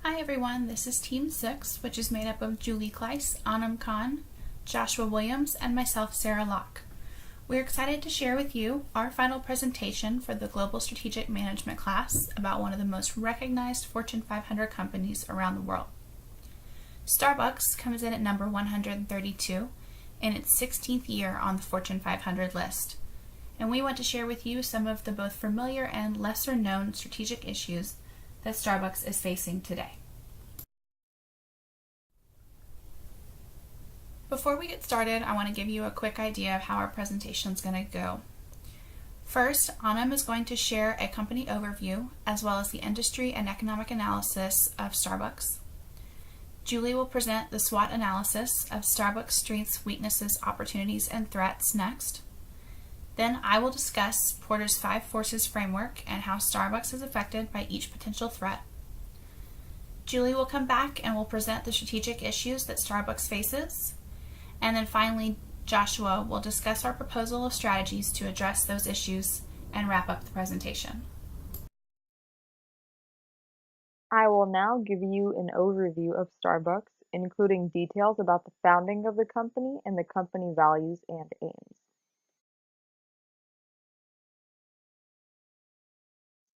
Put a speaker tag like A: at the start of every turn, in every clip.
A: Hi everyone, this is Team 6, which is made up of Julie Clyce, Anum, Joshua Williams, and myself, Sarah Locke. We're excited to share with you our final presentation for the Global Strategic Management class about one of the most recognized Fortune 500 companies around the world. Starbucks comes in at number 132 in its 16th year on the Fortune 500 list, and we want to share with you some of the both familiar and lesser known strategic issues that Starbucks is facing today. Before we get started, I want to give you a quick idea of how our presentation is going to go. First, Anum is going to share a company overview as well as the industry and economic analysis of Starbucks. Julie will present the SWOT analysis of Starbucks' strengths, weaknesses, opportunities, and threats next. Then I will discuss Porter's 5 Forces framework and how Starbucks is affected by each potential threat. Julie will come back and will present the strategic issues that Starbucks faces. And then finally, Joshua will discuss our proposal of strategies to address those issues and wrap up the presentation.
B: I will now give you an overview of Starbucks, including details about the founding of the company and the company values and aims.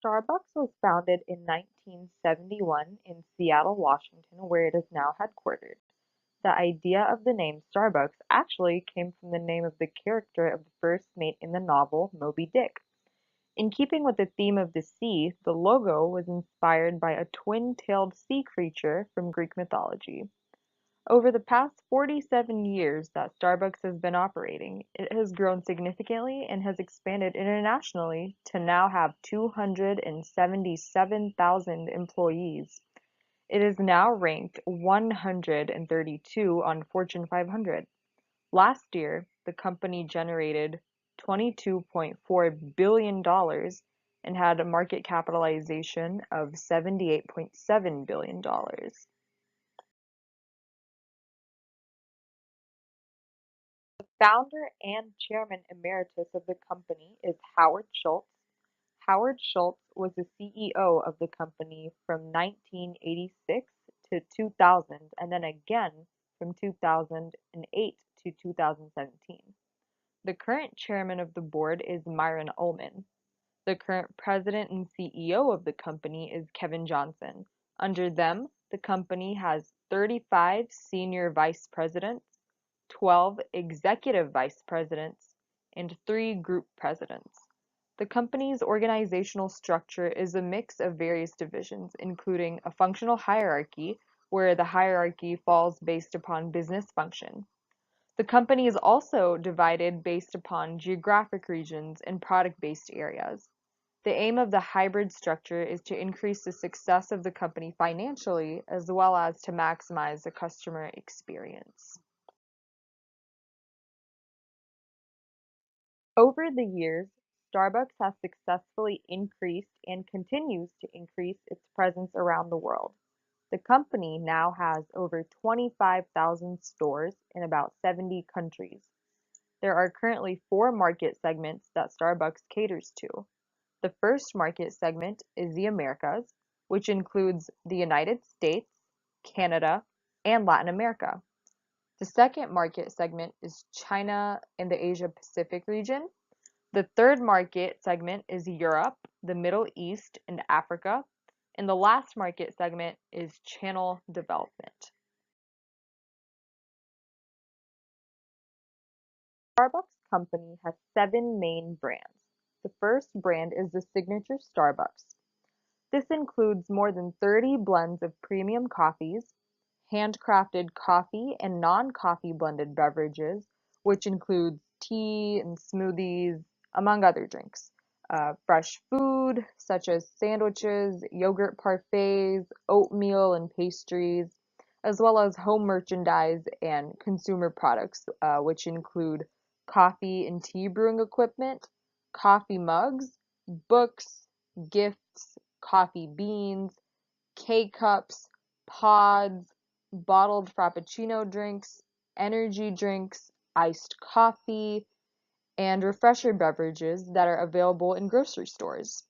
B: Starbucks was founded in 1971 in Seattle, Washington, where it is now headquartered. The idea of the name Starbucks actually came from the name of the character of the first mate in the novel Moby Dick. In keeping with the theme of the sea, the logo was inspired by a twin-tailed sea creature from Greek mythology. Over the past 47 years that Starbucks has been operating, it has grown significantly and has expanded internationally to now have 277,000 employees. It is now ranked 132 on Fortune 500. Last year, the company generated $22.4 billion and had a market capitalization of $78.7 billion. The founder and chairman emeritus of the company is Howard Schultz. Howard Schultz was the CEO of the company from 1986 to 2000 and then again from 2008 to 2017. The current chairman of the board is Myron Ullman. The current president and CEO of the company is Kevin Johnson. Under them, the company has 35 senior vice presidents, 12 executive vice presidents, and 3 group presidents. The company's organizational structure is a mix of various divisions, including a functional hierarchy, where the hierarchy falls based upon business function. The company is also divided based upon geographic regions and product-based areas. The aim of the hybrid structure is to increase the success of the company financially, as well as to maximize the customer experience. Over the years, Starbucks has successfully increased and continues to increase its presence around the world. The company now has over 25,000 stores in about 70 countries. There are currently 4 market segments that Starbucks caters to. The first market segment is the Americas, which includes the United States, Canada, and Latin America. The second market segment is China and the Asia-Pacific region. The third market segment is Europe, the Middle East, and Africa. And the last market segment is channel development. Starbucks company has 7 main brands. The first brand is the signature Starbucks. This includes more than 30 blends of premium coffees, handcrafted coffee and non-coffee blended beverages, which includes tea and smoothies, among other drinks. Fresh food, such as sandwiches, yogurt parfaits, oatmeal and pastries, as well as home merchandise and consumer products, which include coffee and tea brewing equipment, coffee mugs, books, gifts, coffee beans, K-cups, pods, bottled frappuccino drinks, energy drinks, iced coffee, and refresher beverages that are available in grocery stores.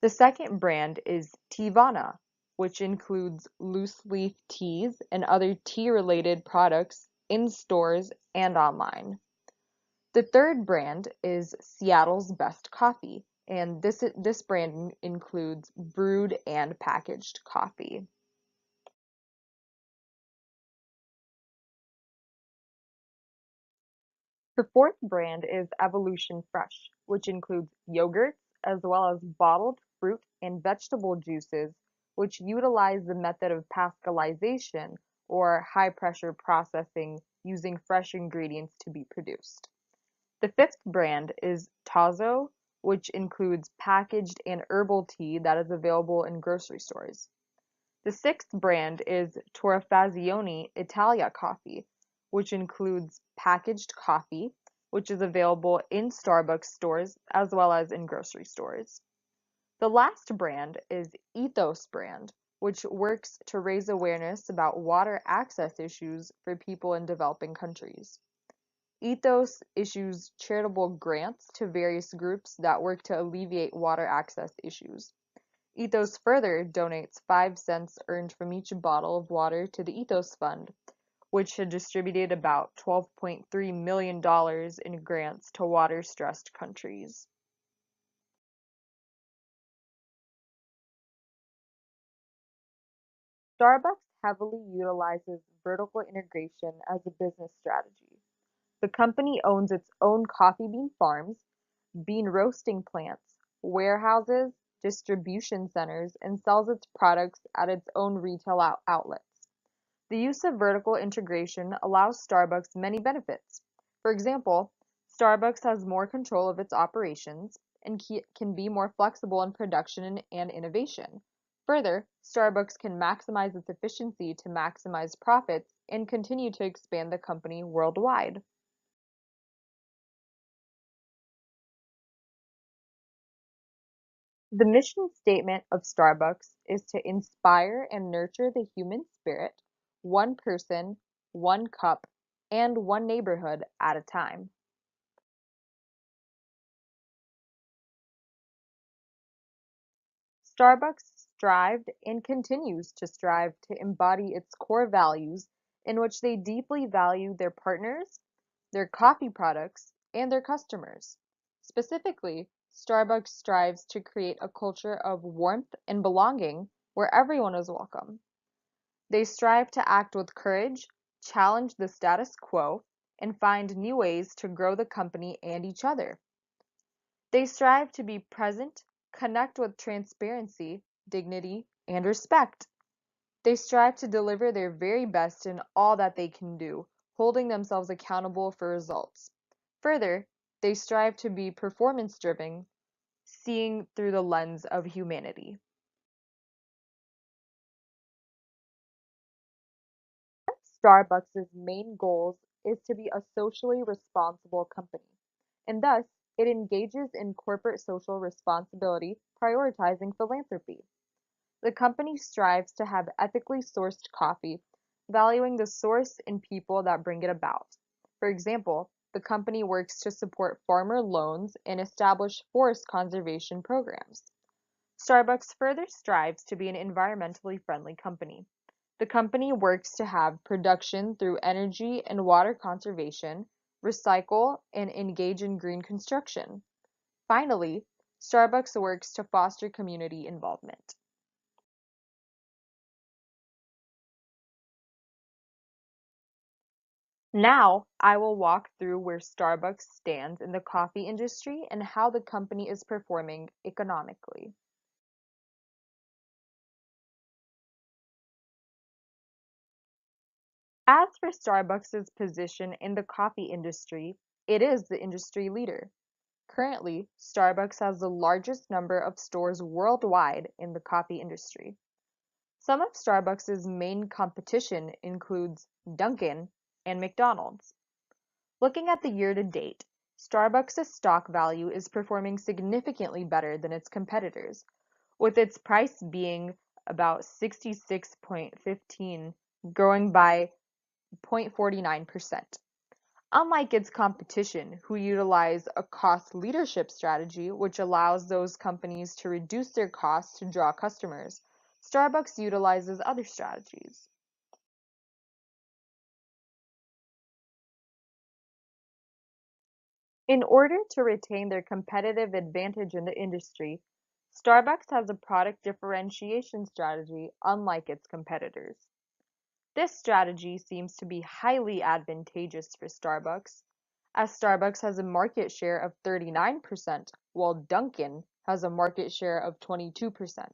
B: The second brand is Teavana, which includes loose leaf teas and other tea-related products in stores and online. The third brand is Seattle's Best Coffee, and this brand includes brewed and packaged coffee. The fourth brand is Evolution Fresh, which includes yogurts as well as bottled fruit and vegetable juices, which utilize the method of pascalization or high-pressure processing using fresh ingredients to be produced. The fifth brand is Tazo, which includes packaged and herbal tea that is available in grocery stores. The sixth brand is Torrefazione Italia coffee, which includes packaged coffee, which is available in Starbucks stores as well as in grocery stores. The last brand is Ethos brand, which works to raise awareness about water access issues for people in developing countries. Ethos issues charitable grants to various groups that work to alleviate water access issues. Ethos further donates 5 cents earned from each bottle of water to the Ethos Fund, which had distributed about $12.3 million in grants to water-stressed countries. Starbucks heavily utilizes vertical integration as a business strategy. The company owns its own coffee bean farms, bean roasting plants, warehouses, distribution centers, and sells its products at its own retail outlets. The use of vertical integration allows Starbucks many benefits. For example, Starbucks has more control of its operations and can be more flexible in production and innovation. Further, Starbucks can maximize its efficiency to maximize profits and continue to expand the company worldwide. The mission statement of Starbucks is to inspire and nurture the human spirit, one person, one cup, and one neighborhood at a time. Starbucks strived and continues to strive to embody its core values in which they deeply value their partners, their coffee products, and their customers. Specifically, Starbucks strives to create a culture of warmth and belonging where everyone is welcome. They strive to act with courage, challenge the status quo, and find new ways to grow the company and each other. They strive to be present, connect with transparency, dignity, and respect. They strive to deliver their very best in all that they can do, holding themselves accountable for results. Further, they strive to be performance driven, seeing through the lens of humanity. Starbucks' main goals is to be a socially responsible company, and thus it engages in corporate social responsibility, prioritizing philanthropy. The company strives to have ethically sourced coffee, valuing the source and people that bring it about. For example, the company works to support farmer loans and establish forest conservation programs. Starbucks further strives to be an environmentally friendly company. The company works to have production through energy and water conservation, recycle, and engage in green construction. Finally, Starbucks works to foster community involvement. Now, I will walk through where Starbucks stands in the coffee industry and how the company is performing economically. As for Starbucks' position in the coffee industry, it is the industry leader. Currently, Starbucks has the largest number of stores worldwide in the coffee industry. Some of Starbucks' main competition includes Dunkin' and McDonald's. Looking at the year to date, Starbucks' stock value is performing significantly better than its competitors, with its price being about 66.15, growing by 0.49%. Unlike its competition, who utilize a cost leadership strategy which allows those companies to reduce their costs to draw customers, Starbucks utilizes other strategies. In order to retain their competitive advantage in the industry, Starbucks has a product differentiation strategy unlike its competitors. This strategy seems to be highly advantageous for Starbucks, as Starbucks has a market share of 39%, while Dunkin' has a market share of 22%.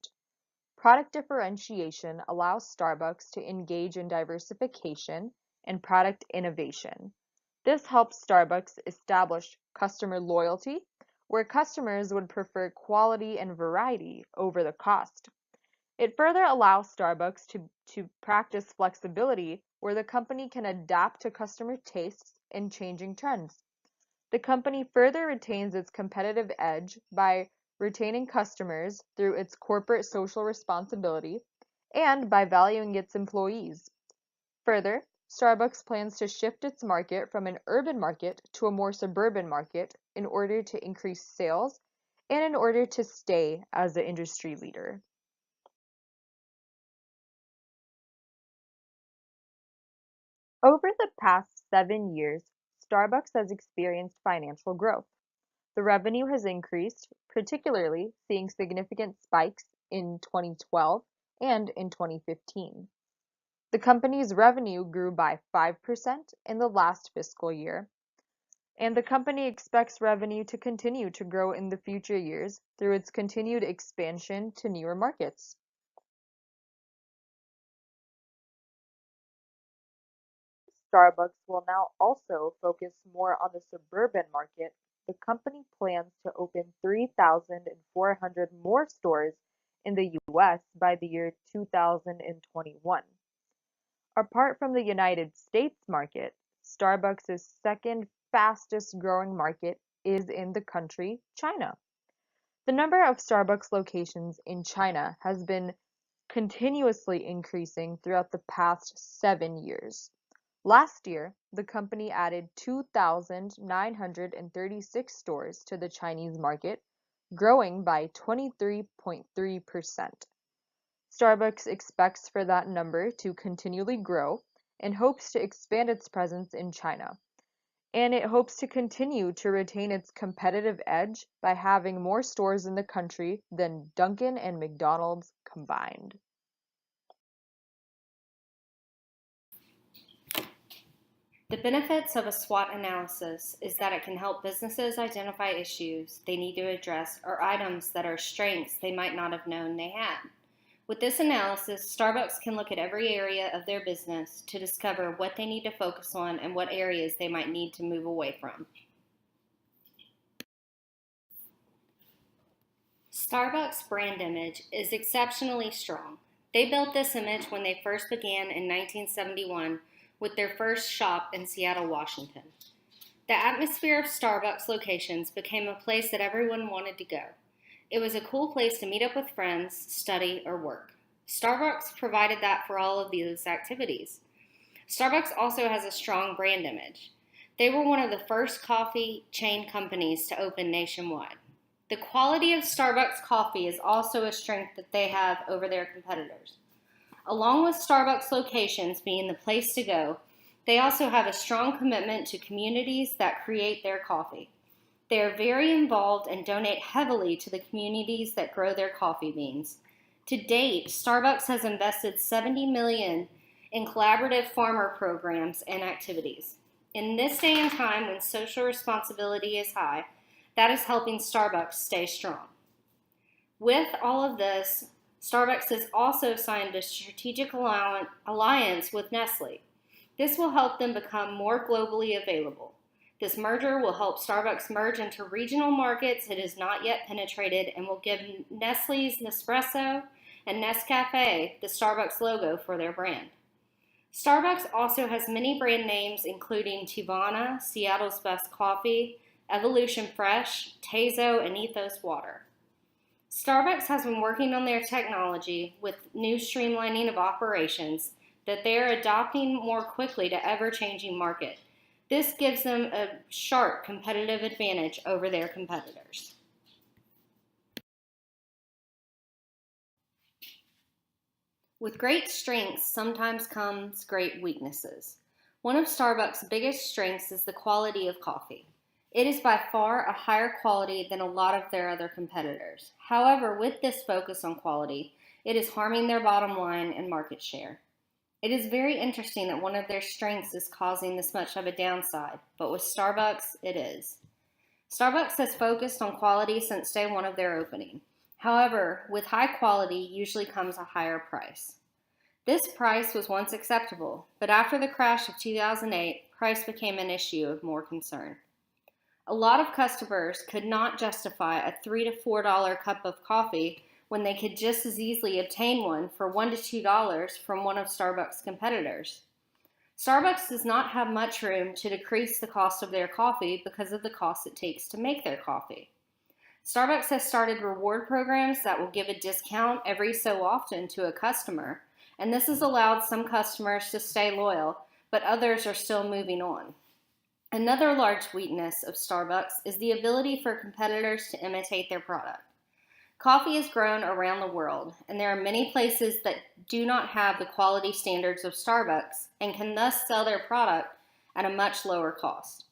B: Product differentiation allows Starbucks to engage in diversification and product innovation. This helps Starbucks establish customer loyalty, where customers would prefer quality and variety over the cost. It further allows Starbucks to practice flexibility, where the company can adapt to customer tastes and changing trends. The company further retains its competitive edge by retaining customers through its corporate social responsibility and by valuing its employees. Further, Starbucks plans to shift its market from an urban market to a more suburban market in order to increase sales and in order to stay as the industry leader. Over the past 7 years, Starbucks has experienced financial growth. The revenue has increased, particularly seeing significant spikes in 2012 and in 2015. The company's revenue grew by 5% in the last fiscal year, and the company expects revenue to continue to grow in the future years through its continued expansion to newer markets. Starbucks will now also focus more on the suburban market. The company plans to open 3,400 more stores in the US by the year 2021. Apart from the United States market, Starbucks' second fastest growing market is in the country China. The number of Starbucks locations in China has been continuously increasing throughout the past 7 years. Last year, the company added 2,936 stores to the Chinese market, growing by 23.3%. Starbucks expects for that number to continually grow and hopes to expand its presence in China. And it hopes to continue to retain its competitive edge by having more stores in the country than Dunkin' and McDonald's combined.
C: The benefits of a SWOT analysis is that it can help businesses identify issues they need to address or items that are strengths they might not have known they had. With this analysis, Starbucks can look at every area of their business to discover what they need to focus on and what areas they might need to move away from. Starbucks' brand image is exceptionally strong. They built this image when they first began in 1971 with their first shop in Seattle, Washington. The atmosphere of Starbucks locations became a place that everyone wanted to go. It was a cool place to meet up with friends, study, or work. Starbucks provided that for all of these activities. Starbucks also has a strong brand image. They were one of the first coffee chain companies to open nationwide. The quality of Starbucks coffee is also a strength that they have over their competitors. Along with Starbucks locations being the place to go, they also have a strong commitment to communities that create their coffee. They are very involved and donate heavily to the communities that grow their coffee beans. To date, Starbucks has invested $70 million in collaborative farmer programs and activities. In this day and time when social responsibility is high, that is helping Starbucks stay strong. With all of this, Starbucks has also signed a strategic alliance with Nestle. This will help them become more globally available. This merger will help Starbucks merge into regional markets it has not yet penetrated and will give Nestle's Nespresso and Nescafe the Starbucks logo for their brand. Starbucks also has many brand names including Teavana, Seattle's Best Coffee, Evolution Fresh, Tazo, and Ethos Water. Starbucks has been working on their technology with new streamlining of operations that they are adopting more quickly to ever-changing market. This gives them a sharp competitive advantage over their competitors. With great strengths sometimes comes great weaknesses. One of Starbucks' biggest strengths is the quality of coffee. It is by far a higher quality than a lot of their other competitors. However, with this focus on quality, it is harming their bottom line and market share. It is very interesting that one of their strengths is causing this much of a downside, but with Starbucks, it is. Starbucks has focused on quality since day one of their opening. However, with high quality usually comes a higher price. This price was once acceptable, but after the crash of 2008, price became an issue of more concern. A lot of customers could not justify a $3 to $4 cup of coffee when they could just as easily obtain one for $1 to $2 from one of Starbucks' competitors. Starbucks does not have much room to decrease the cost of their coffee because of the cost it takes to make their coffee. Starbucks has started reward programs that will give a discount every so often to a customer, and this has allowed some customers to stay loyal, but others are still moving on. Another large weakness of Starbucks is the ability for competitors to imitate their product. Coffee has grown around the world, and there are many places that do not have the quality standards of Starbucks and can thus sell their product at a much lower cost.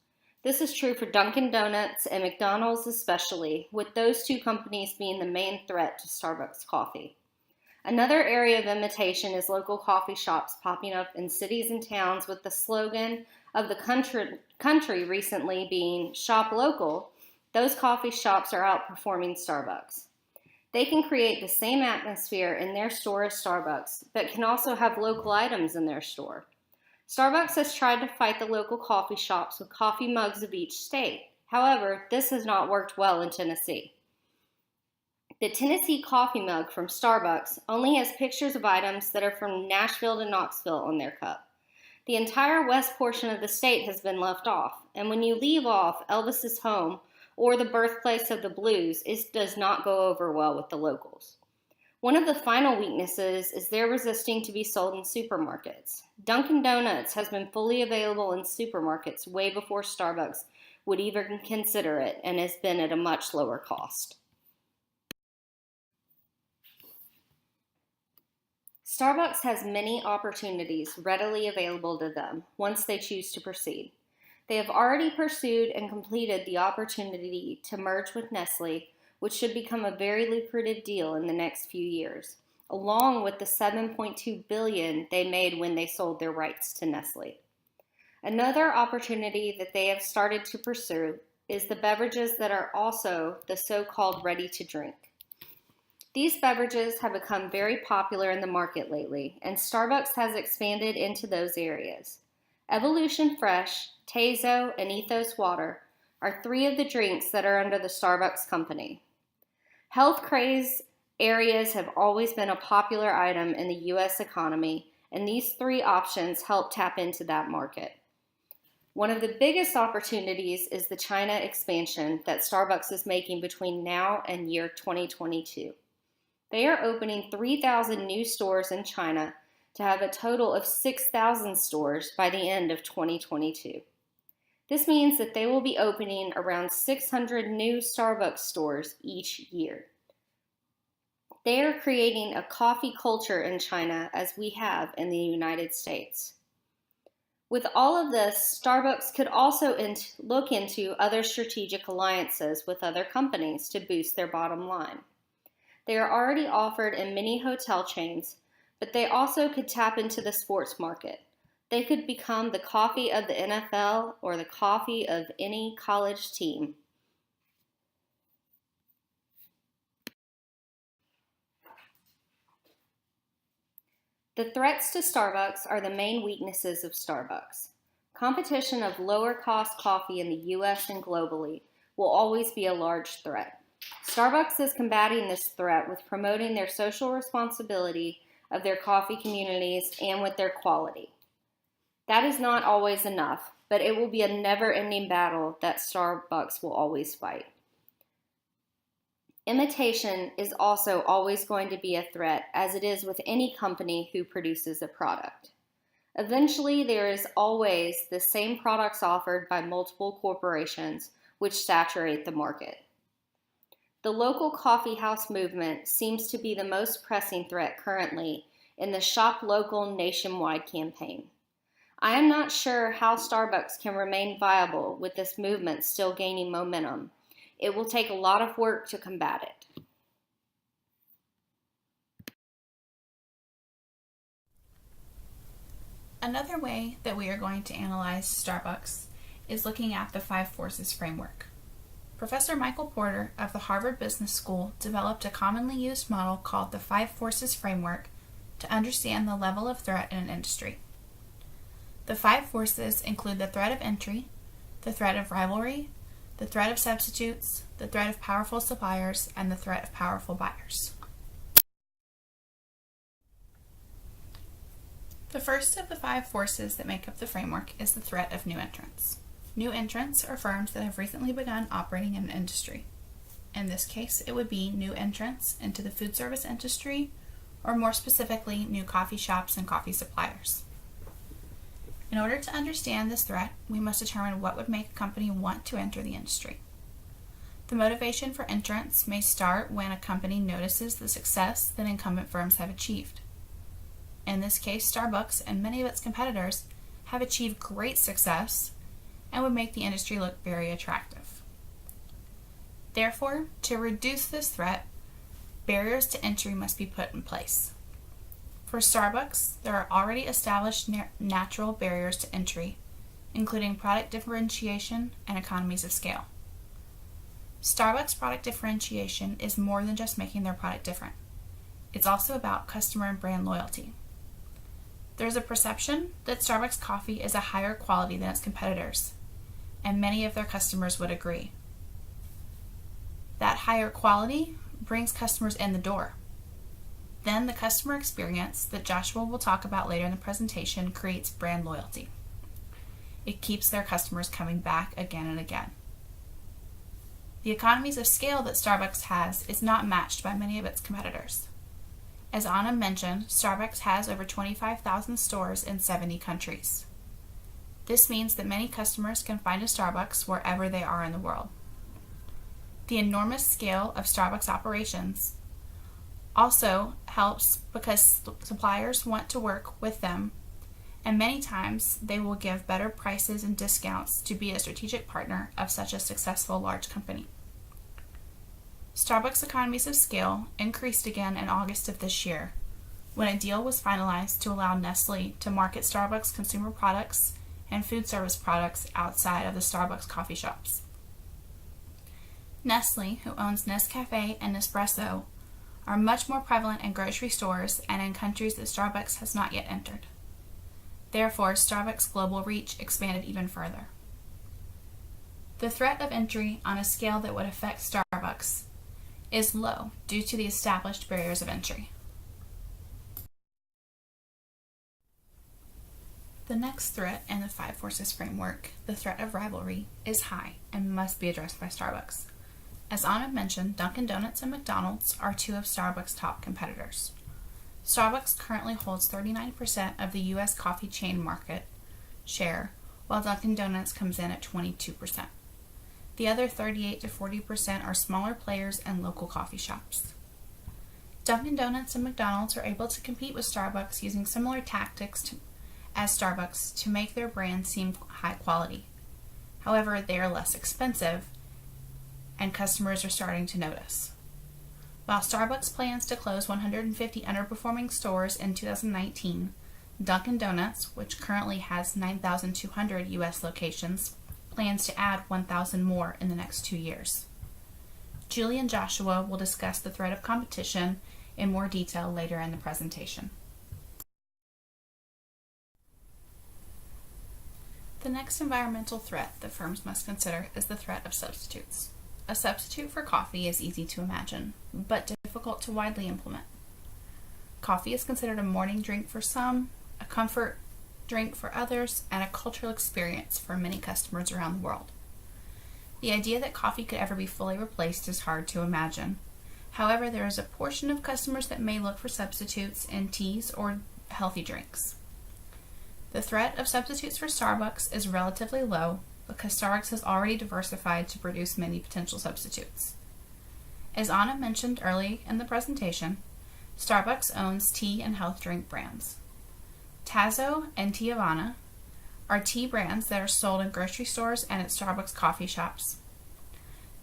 C: This is true for Dunkin' Donuts and McDonald's especially, with those two companies being the main threat to Starbucks coffee. Another area of imitation is local coffee shops popping up in cities and towns with the slogan of the country recently being "Shop Local." Those coffee shops are outperforming Starbucks. They can create the same atmosphere in their store as Starbucks, but can also have local items in their store. Starbucks has tried to fight the local coffee shops with coffee mugs of each state. However, this has not worked well in Tennessee. The Tennessee coffee mug from Starbucks only has pictures of items that are from Nashville to Knoxville on their cup. The entire west portion of the state has been left off, and when you leave off Elvis's home or the birthplace of the blues, it does not go over well with the locals. One of the final weaknesses is they're resisting to be sold in supermarkets. Dunkin' Donuts has been fully available in supermarkets way before Starbucks would even consider it and has been at a much lower cost. Starbucks has many opportunities readily available to them once they choose to proceed. They have already pursued and completed the opportunity to merge with Nestle, which should become a very lucrative deal in the next few years, along with the $7.2 billion they made when they sold their rights to Nestle. Another opportunity that they have started to pursue is the beverages that are also the so-called ready-to-drink. These beverages have become very popular in the market lately, and Starbucks has expanded into those areas. Evolution Fresh, Tazo, and Ethos Water are three of the drinks that are under the Starbucks company. Health craze areas have always been a popular item in the U.S. economy, and these three options help tap into that market. One of the biggest opportunities is the China expansion that Starbucks is making between now and year 2022. They are opening 3,000 new stores in China to have a total of 6,000 stores by the end of 2022. This means that they will be opening around 600 new Starbucks stores each year. They are creating a coffee culture in China as we have in the United States. With all of this, Starbucks could also look into other strategic alliances with other companies to boost their bottom line. They are already offered in many hotel chains, but they also could tap into the sports market. They could become the coffee of the NFL or the coffee of any college team. The threats to Starbucks are the main weaknesses of Starbucks. Competition of lower cost coffee in the US and globally will always be a large threat. Starbucks is combating this threat with promoting their social responsibility of their coffee communities and with their quality. That is not always enough, but it will be a never-ending battle that Starbucks will always fight. Imitation is also always going to be a threat, as it is with any company who produces a product. Eventually, there is always the same products offered by multiple corporations, which saturate the market. The local coffee house movement seems to be the most pressing threat currently, in the Shop Local nationwide campaign. I am not sure how Starbucks can remain viable with this movement still gaining momentum. It will take a lot of work to combat it.
A: Another way that we are going to analyze Starbucks is looking at the 5 forces framework. Professor Michael Porter of the Harvard Business School developed a commonly used model called the 5 forces framework to understand the level of threat in an industry. The 5 forces include the threat of entry, the threat of rivalry, the threat of substitutes, the threat of powerful suppliers, and the threat of powerful buyers. The first of the 5 forces that make up the framework is the threat of new entrants. New entrants are firms that have recently begun operating in an industry. In this case, it would be new entrants into the food service industry, or more specifically, new coffee shops and coffee suppliers. In order to understand this threat, we must determine what would make a company want to enter the industry. The motivation for entrance may start when a company notices the success that incumbent firms have achieved. In this case, Starbucks and many of its competitors have achieved great success and would make the industry look very attractive. Therefore, to reduce this threat, barriers to entry must be put in place. For Starbucks, there are already established natural barriers to entry, including product differentiation and economies of scale. Starbucks' product differentiation is more than just making their product different. It's also about customer and brand loyalty. There's a perception that Starbucks coffee is a higher quality than its competitors, and many of their customers would agree. That higher quality brings customers in the door. Then the customer experience that Joshua will talk about later in the presentation creates brand loyalty. It keeps their customers coming back again and again. The economies of scale that Starbucks has is not matched by many of its competitors. As Anum mentioned, Starbucks has over 25,000 stores in 70 countries. This means that many customers can find a Starbucks wherever they are in the world. The enormous scale of Starbucks operations also helps because suppliers want to work with them, and many times they will give better prices and discounts to be a strategic partner of such a successful large company. Starbucks' economies of scale increased again in August of this year, when a deal was finalized to allow Nestle to market Starbucks consumer products and food service products outside of the Starbucks coffee shops. Nestle, who owns Nescafe and Nespresso, are much more prevalent in grocery stores and in countries that Starbucks has not yet entered. Therefore, Starbucks' global reach expanded even further. The threat of entry on a scale that would affect Starbucks is low due to the established barriers of entry. The next threat in the 5 forces framework, the threat of rivalry, is high and must be addressed by Starbucks. As Anna mentioned, Dunkin' Donuts and McDonald's are 2 of Starbucks' top competitors. Starbucks currently holds 39% of the U.S. coffee chain market share, while Dunkin' Donuts comes in at 22%. The other 38 to 40% are smaller players and local coffee shops. Dunkin' Donuts and McDonald's are able to compete with Starbucks using similar tactics as Starbucks to make their brand seem high quality. However, they are less expensive, and customers are starting to notice. While Starbucks plans to close 150 underperforming stores in 2019, Dunkin' Donuts, which currently has 9,200 U.S. locations, plans to add 1,000 more in the next 2 years. Julie and Joshua will discuss the threat of competition in more detail later in the presentation. The next environmental threat that firms must consider is the threat of substitutes. A substitute for coffee is easy to imagine, but difficult to widely implement. Coffee is considered a morning drink for some, a comfort drink for others, and a cultural experience for many customers around the world. The idea that coffee could ever be fully replaced is hard to imagine. However, there is a portion of customers that may look for substitutes in teas or healthy drinks. The threat of substitutes for Starbucks is relatively low because Starbucks has already diversified to produce many potential substitutes. As Anna mentioned early in the presentation, Starbucks owns tea and health drink brands. Tazo and Tiavana are tea brands that are sold in grocery stores and at Starbucks coffee shops.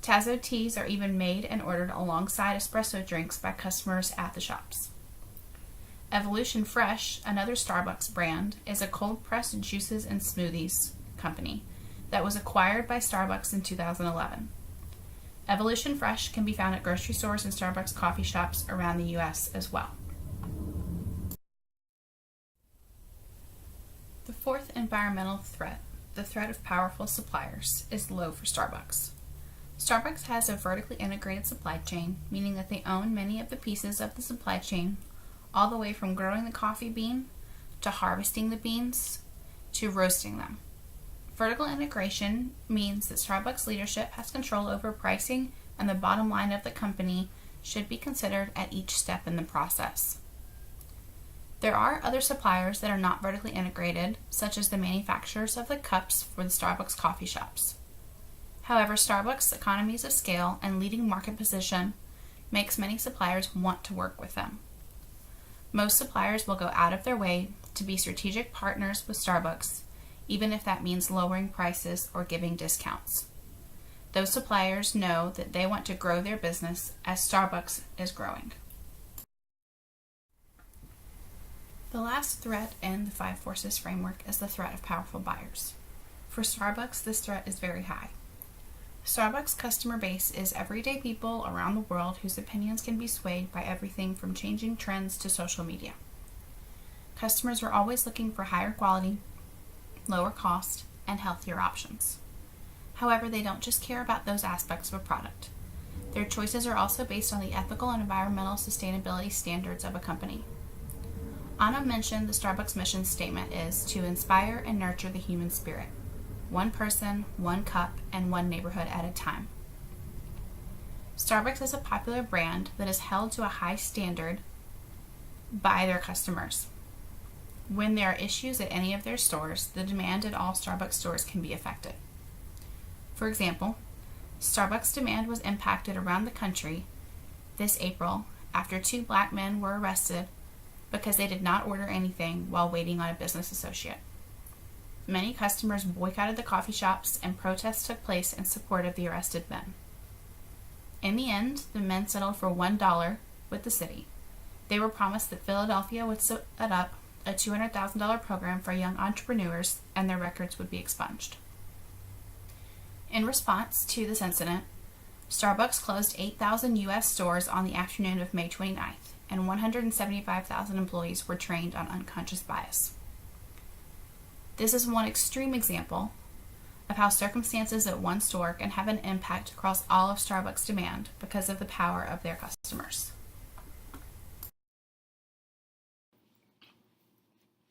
A: Tazo teas are even made and ordered alongside espresso drinks by customers at the shops. Evolution Fresh, another Starbucks brand, is a cold-pressed juices and smoothies company that was acquired by Starbucks in 2011. Evolution Fresh can be found at grocery stores and Starbucks coffee shops around the U.S. as well. The fourth environmental threat, the threat of powerful suppliers, is low for Starbucks. Starbucks has a vertically integrated supply chain, meaning that they own many of the pieces of the supply chain, all the way from growing the coffee bean, to harvesting the beans, to roasting them. Vertical integration means that Starbucks leadership has control over pricing, and the bottom line of the company should be considered at each step in the process. There are other suppliers that are not vertically integrated, such as the manufacturers of the cups for the Starbucks coffee shops. However, Starbucks' economies of scale and leading market position makes many suppliers want to work with them. Most suppliers will go out of their way to be strategic partners with Starbucks, even if that means lowering prices or giving discounts. Those suppliers know that they want to grow their business as Starbucks is growing. The last threat in the Five Forces framework is the threat of powerful buyers. For Starbucks, this threat is very high. Starbucks' customer base is everyday people around the world whose opinions can be swayed by everything from changing trends to social media. Customers are always looking for higher quality, lower cost, and healthier options. However, they don't just care about those aspects of a product. Their choices are also based on the ethical and environmental sustainability standards of a company. Anum mentioned the Starbucks mission statement is to inspire and nurture the human spirit, one person, one cup, and one neighborhood at a time. Starbucks is a popular brand that is held to a high standard by their customers. When there are issues at any of their stores, the demand at all Starbucks stores can be affected. For example, Starbucks demand was impacted around the country this April after 2 black men were arrested because they did not order anything while waiting on a business associate. Many customers boycotted the coffee shops, and protests took place in support of the arrested men. In the end, the men settled for $1 with the city. They were promised that Philadelphia would set up a $200,000 program for young entrepreneurs, and their records would be expunged. In response to this incident, Starbucks closed 8,000 U.S. stores on the afternoon of May 29th, and 175,000 employees were trained on unconscious bias. This is one extreme example of how circumstances at one store can have an impact across all of Starbucks' demand because of the power of their customers.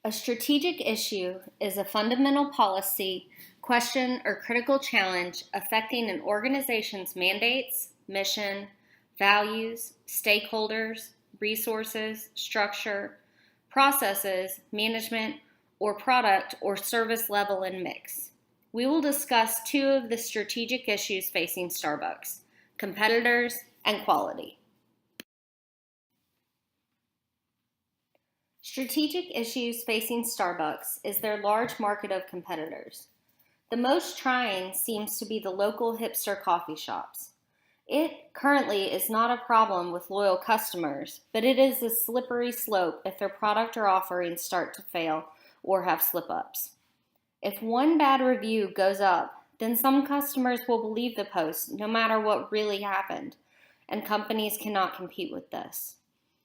C: A strategic issue is a fundamental policy, question, or critical challenge affecting an organization's mandates, mission, values, stakeholders, resources, structure, processes, management, or product or service level and mix. We will discuss 2 of the strategic issues facing Starbucks: competitors and quality. Strategic issues facing Starbucks is their large market of competitors. The most trying seems to be the local hipster coffee shops. It currently is not a problem with loyal customers, but it is a slippery slope if their product or offerings start to fail or have slip-ups. If one bad review goes up, then some customers will believe the post no matter what really happened, and companies cannot compete with this.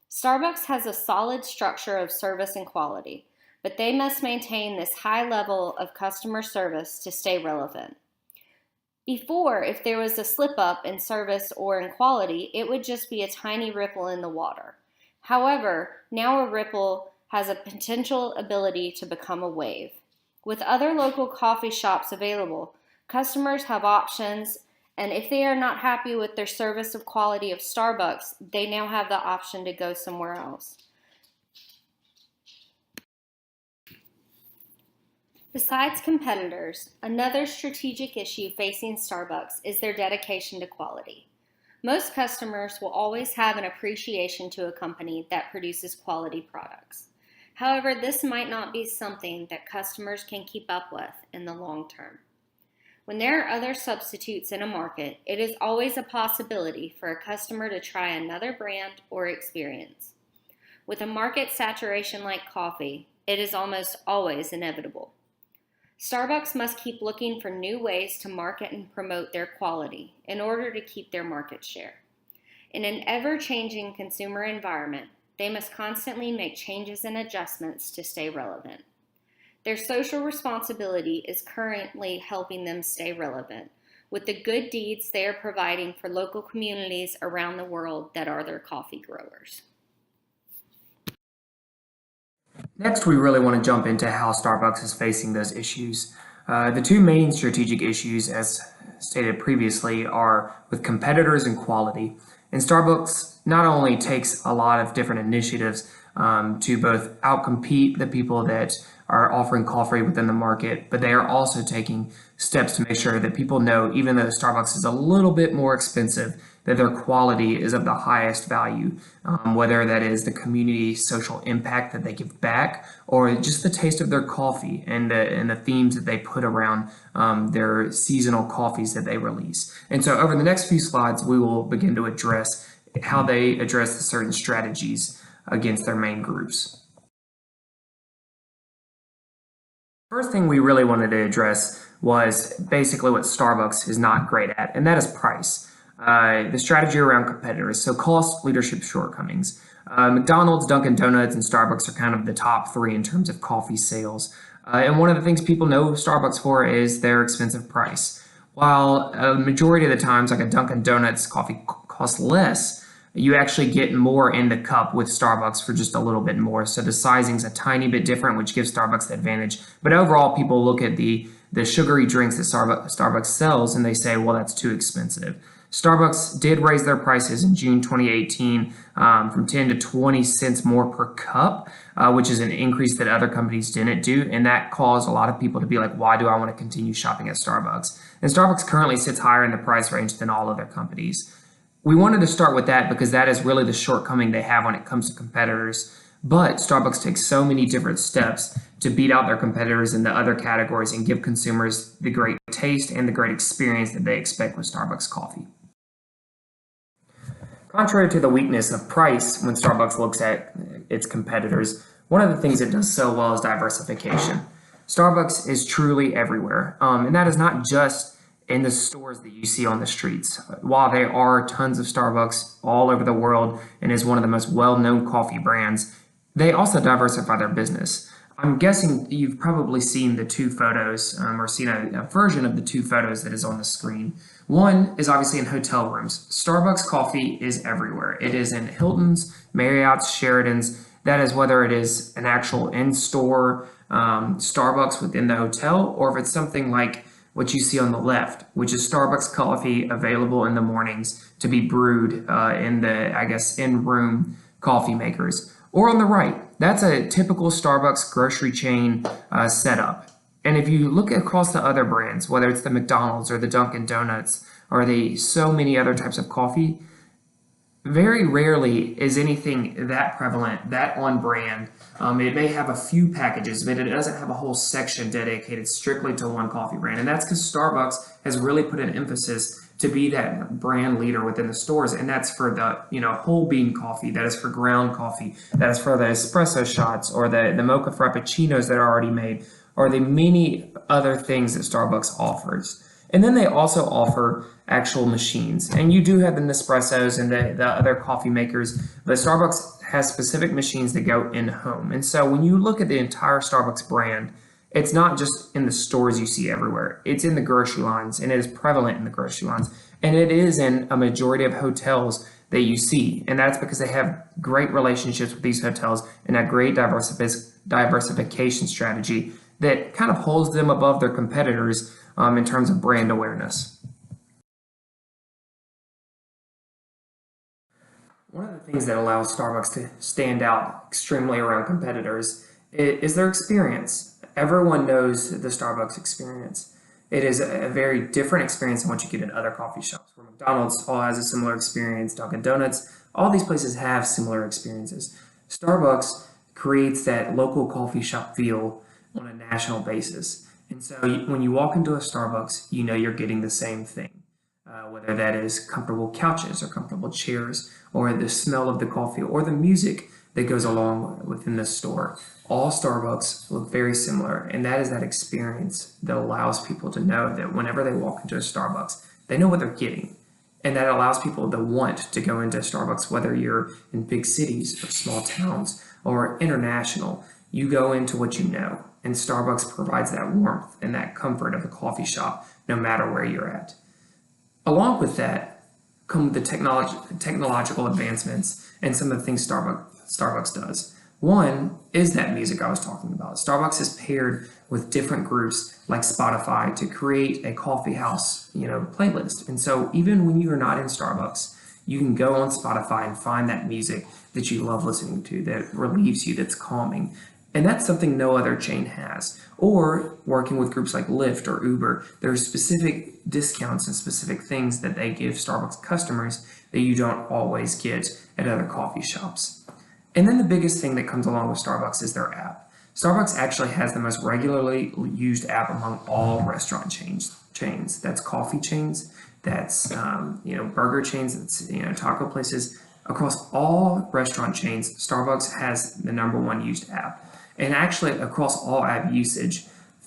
C: Starbucks has a solid structure of service and quality, but they must maintain this high level of customer service to stay relevant. Before, if there was a slip-up in service or in quality, it would just be a tiny ripple in the water. However, now a ripple has a potential ability to become a wave. With other local coffee shops available, customers have options, and if they are not happy with their service or quality of Starbucks, they now have the option to go somewhere else. Besides competitors, another strategic issue facing Starbucks is their dedication to quality. Most customers will always have an appreciation to a company that produces quality products. However, this might not be something that customers can keep up with in the long term. When there are other substitutes in a market, it is always a possibility for a customer to try another brand or experience. With a market saturation like coffee, it is almost always inevitable. Starbucks must keep looking for new ways to market and promote their quality in order to keep their market share. In an ever-changing consumer environment, they must constantly make changes and adjustments to stay relevant. Their social responsibility is currently helping them stay relevant with the good deeds they are providing for local communities around the world that are their coffee growers.
D: Next, we really want to jump into how Starbucks is facing those issues. The two main strategic issues, as stated previously, are with competitors and quality. And Starbucks not only takes a lot of different initiatives to both outcompete the people that are offering coffee within the market, but they are also taking steps to make sure that people know, even though Starbucks is a little bit more expensive, that their quality is of the highest value, whether that is the community social impact that they give back, or just the taste of their coffee and the themes that they put around their seasonal coffees that they release. And so over the next few slides, we will begin to address how they address the certain strategies against their main groups. First thing we really wanted to address was basically what Starbucks is not great at, and that is price. The strategy around competitors, so cost, leadership shortcomings. McDonald's, Dunkin' Donuts, and Starbucks are kind of the top three in terms of coffee sales. And one of the things people know Starbucks for is their expensive price. While a majority of the times, like a Dunkin' Donuts coffee costs less, you actually get more in the cup with Starbucks for just a little bit more. So the sizing's a tiny bit different, which gives Starbucks the advantage. But overall, people look at the sugary drinks that Starbucks sells and they say, well, that's too expensive. Starbucks did raise their prices in June 2018 from 10 to 20 cents more per cup, which is an increase that other companies didn't do. And that caused a lot of people to be like, why do I want to continue shopping at Starbucks? And Starbucks currently sits higher in the price range than all other companies. We wanted to start with that because that is really the shortcoming they have when it comes to competitors. But Starbucks takes so many different steps to beat out their competitors in the other categories and give consumers the great taste and the great experience that they expect with Starbucks coffee. Contrary to the weakness of price when Starbucks looks at its competitors, one of the things it does so well is diversification. Starbucks is truly everywhere, and that is not just in the stores that you see on the streets. While there are tons of Starbucks all over the world and is one of the most well-known coffee brands, they also diversify their business. I'm guessing you've probably seen the two photos or seen a version of the two photos that is on the screen. One is obviously in hotel rooms. Starbucks coffee is everywhere. It is in Hilton's, Marriott's, Sheraton's. That is whether it is an actual in-store Starbucks within the hotel, or if it's something like what you see on the left, which is Starbucks coffee available in the mornings to be brewed in the, I guess, in-room coffee makers. Or on the right, that's a typical Starbucks grocery chain setup. And if you look across the other brands, whether it's the McDonald's or the Dunkin' Donuts or the so many other types of coffee, very rarely is anything that prevalent, that on brand. It may have a few packages, but it doesn't have a whole section dedicated strictly to one coffee brand. And that's because Starbucks has really put an emphasis to be that brand leader within the stores. And that's for the whole bean coffee, that is for ground coffee, that is for the espresso shots or the mocha frappuccinos that are already made, or the many other things that Starbucks offers. And then they also offer actual machines. And you do have the Nespressos and the other coffee makers, but Starbucks has specific machines that go in home. And so when you look at the entire Starbucks brand, it's not just in the stores you see everywhere. It's in the grocery lines, and it is prevalent in the grocery lines. And it is in a majority of hotels that you see. And that's because they have great relationships with these hotels and a great diversification strategy that kind of holds them above their competitors in terms of brand awareness. One of the things that allows Starbucks to stand out extremely around competitors is their experience. Everyone knows the Starbucks experience. It is a very different experience than what you get at other coffee shops, where McDonald's all has a similar experience, Dunkin' Donuts, all these places have similar experiences. Starbucks creates that local coffee shop feel on a national basis. And so when you walk into a Starbucks, you know you're getting the same thing, whether that is comfortable couches or comfortable chairs, or the smell of the coffee, or the music that goes along within the store. All Starbucks look very similar, and that is that experience that allows people to know that whenever they walk into a Starbucks, they know what they're getting. And that allows people to want to go into Starbucks, whether you're in big cities or small towns or international. You go into what you know, and Starbucks provides that warmth and that comfort of a coffee shop no matter where you're at. Along with that come the technological advancements and some of the things Starbucks does. One is that music I was talking about. Starbucks has paired with different groups like Spotify to create a coffee house, playlist. And so even when you are not in Starbucks, you can go on Spotify and find that music that you love listening to, that relieves you, that's calming. And that's something no other chain has. Or working with groups like Lyft or Uber, there are specific discounts and specific things that they give Starbucks customers that you don't always get at other coffee shops. And then the biggest thing that comes along with Starbucks is their app. Starbucks actually has the most regularly used app among all restaurant chains. That's coffee chains, that's burger chains, that's taco places. Across all restaurant chains, Starbucks has the number one used app. And actually, across all app usage,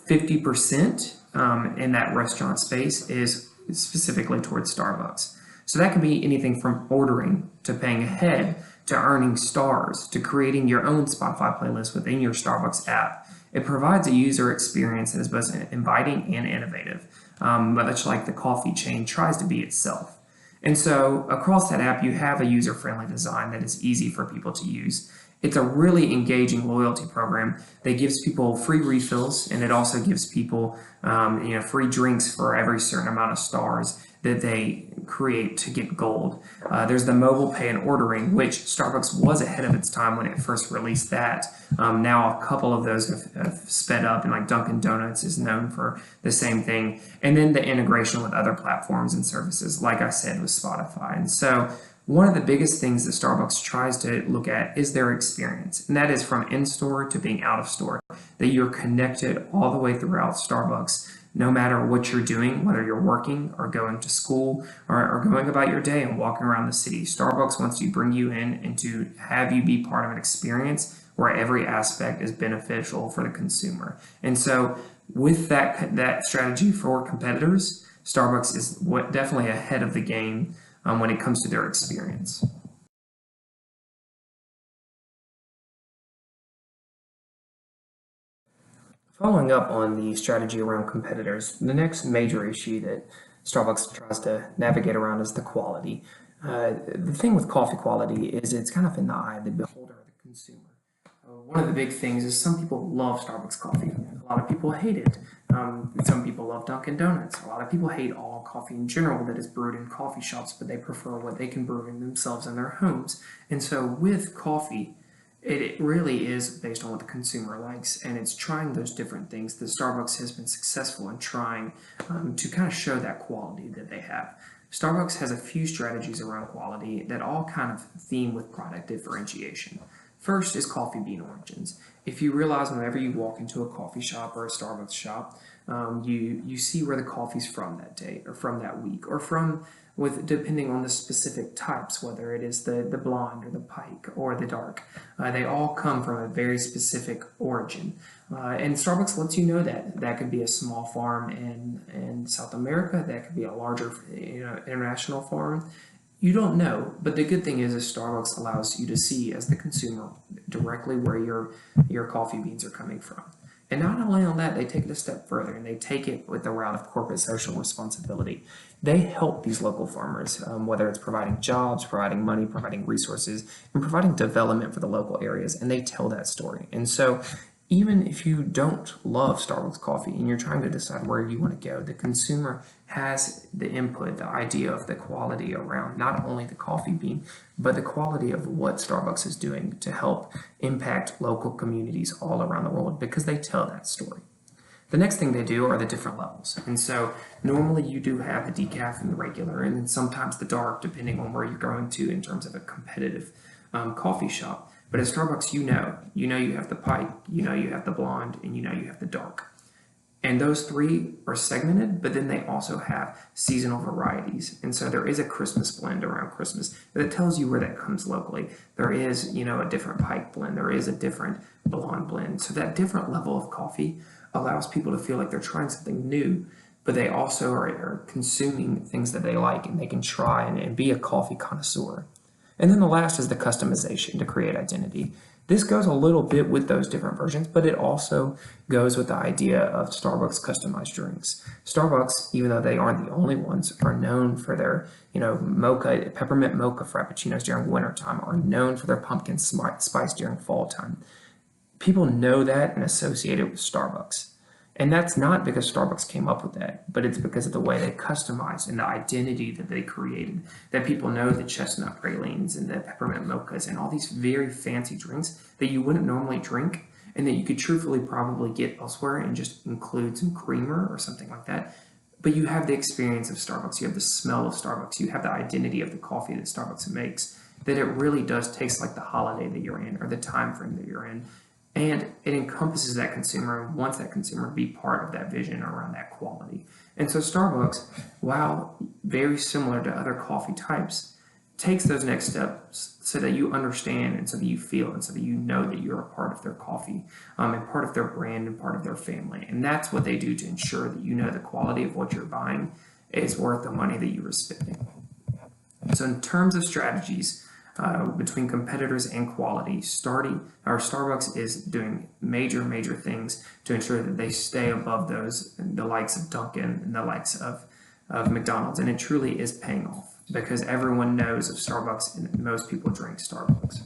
D: 50% in that restaurant space is specifically towards Starbucks. So that could be anything from ordering to paying ahead to earning stars to creating your own Spotify playlist within your Starbucks app. It provides a user experience that is both inviting and innovative, much like the coffee chain tries to be itself. And so across that app, you have a user-friendly design that is easy for people to use. It's a really engaging loyalty program that gives people free refills, and it also gives people free drinks for every certain amount of stars that they create to get gold. There's the mobile pay and ordering, which Starbucks was ahead of its time when it first released that. Now a couple of those have sped up, and like Dunkin' Donuts is known for the same thing. And then the integration with other platforms and services, like I said, with Spotify. And so one of the biggest things that Starbucks tries to look at is their experience, and that is from in-store to being out of store, that you're connected all the way throughout Starbucks, no matter what you're doing, whether you're working or going to school or going about your day and walking around the city. Starbucks wants to bring you in and to have you be part of an experience where every aspect is beneficial for the consumer. And so with that strategy for competitors, Starbucks is definitely ahead of the game when it comes to their experience. Following up on the strategy around competitors, the next major issue that Starbucks tries to navigate around is the quality. The thing with coffee quality is it's kind of in the eye of the beholder, the consumer. One of the big things is some people love Starbucks coffee. A lot of people hate it. Some people love Dunkin' Donuts. A lot of people hate all coffee in general that is brewed in coffee shops, but they prefer what they can brew in themselves in their homes. And so with coffee, it really is based on what the consumer likes, and it's trying those different things that Starbucks has been successful in trying to kind of show that quality that they have. Starbucks has a few strategies around quality that all kind of theme with product differentiation. First is coffee bean origins. If you realize whenever you walk into a coffee shop or a Starbucks shop, you see where the coffee's from that day or from that week or from depending on the specific types, whether it is the blonde or the pike or the dark. They all come from a very specific origin. And Starbucks lets you know that could be a small farm in South America, that could be a larger international farm. You don't know, but the good thing is Starbucks allows you to see as the consumer directly where your coffee beans are coming from. And not only on that, they take it a step further, and they take it with the route of corporate social responsibility. They help these local farmers, whether it's providing jobs, providing money, providing resources, and providing development for the local areas, and they tell that story. And so even if you don't love Starbucks coffee and you're trying to decide where you want to go, the consumer has the input, the idea of the quality around not only the coffee bean, but the quality of what Starbucks is doing to help impact local communities all around the world because they tell that story. The next thing they do are the different levels. And so normally you do have the decaf and the regular, and then sometimes the dark, depending on where you're going to in terms of a competitive coffee shop. But at Starbucks, you know you have the pike, you know you have the blonde, and you know you have the dark. And those three are segmented, but then they also have seasonal varieties. And so there is a Christmas blend around Christmas that tells you where that comes locally. There is, a different pike blend. There is a different blonde blend. So that different level of coffee allows people to feel like they're trying something new, but they also are consuming things that they like, and they can try and be a coffee connoisseur. And then the last is the customization to create identity. This goes a little bit with those different versions, but it also goes with the idea of Starbucks customized drinks. Starbucks, even though they aren't the only ones, are known for their, peppermint mocha frappuccinos during wintertime, are known for their pumpkin spice during fall time. People know that and associate it with Starbucks. And that's not because Starbucks came up with that, but it's because of the way they customized and the identity that they created, that people know the chestnut pralines and the peppermint mochas and all these very fancy drinks that you wouldn't normally drink and that you could truthfully probably get elsewhere and just include some creamer or something like that. But you have the experience of Starbucks, you have the smell of Starbucks, you have the identity of the coffee that Starbucks makes, that it really does taste like the holiday that you're in or the time frame that you're in. And it encompasses that consumer and wants that consumer to be part of that vision around that quality. And so Starbucks, while very similar to other coffee types, takes those next steps so that you understand and so that you feel and so that you know that you're a part of their coffee and part of their brand and part of their family. And that's what they do to ensure that you know the quality of what you're buying is worth the money that you are spending. So in terms of strategies, between competitors and quality, Starbucks is doing major things to ensure that they stay above the likes of Dunkin' and the likes of McDonald's, and it truly is paying off because everyone knows of Starbucks and most people drink Starbucks.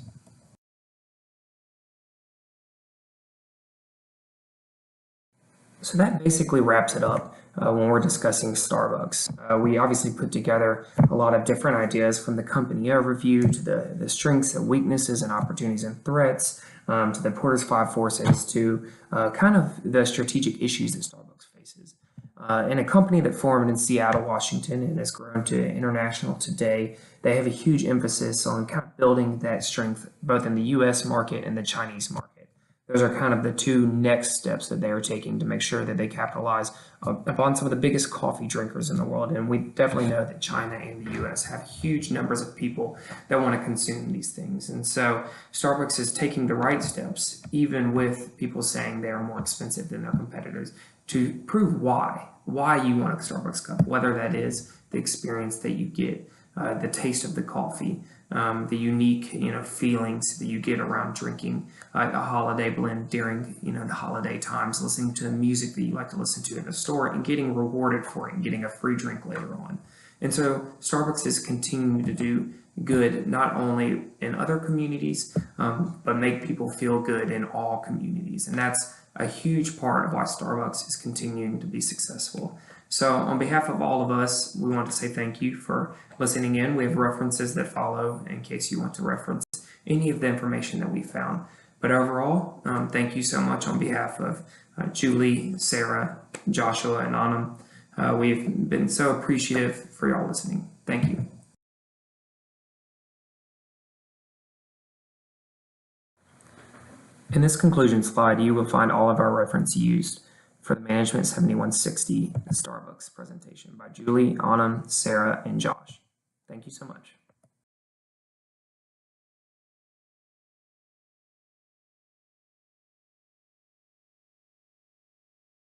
D: So that basically wraps it up when we're discussing Starbucks. We obviously put together a lot of different ideas from the company overview to the strengths and weaknesses and opportunities and threats to the Porter's 5 forces to kind of the strategic issues that Starbucks faces. In a company that formed in Seattle, Washington, and has grown to international today, they have a huge emphasis on kind of building that strength both in the U.S. market and the Chinese market. Those are kind of the two next steps that they are taking to make sure that they capitalize upon some of the biggest coffee drinkers in the world. And we definitely know that China and the US have huge numbers of people that want to consume these things. And so Starbucks is taking the right steps, even with people saying they are more expensive than their competitors, to prove why you want a Starbucks cup, whether that is the experience that you get, the taste of the coffee, the unique, feelings that you get around drinking a holiday blend during, the holiday times, listening to the music that you like to listen to in the store and getting rewarded for it and getting a free drink later on. And so Starbucks is continuing to do good, not only in other communities, but make people feel good in all communities. And that's a huge part of why Starbucks is continuing to be successful. So on behalf of all of us, we want to say thank you for listening in. We have references that follow in case you want to reference any of the information that we found. But overall, thank you so much on behalf of Julie, Sarah, Joshua, and Anum. We've been so appreciative for y'all listening. Thank you. In this conclusion slide, you will find all of our reference used for the Management 7160 Starbucks presentation by Julie, Anum, Sarah, and Josh. Thank you so much.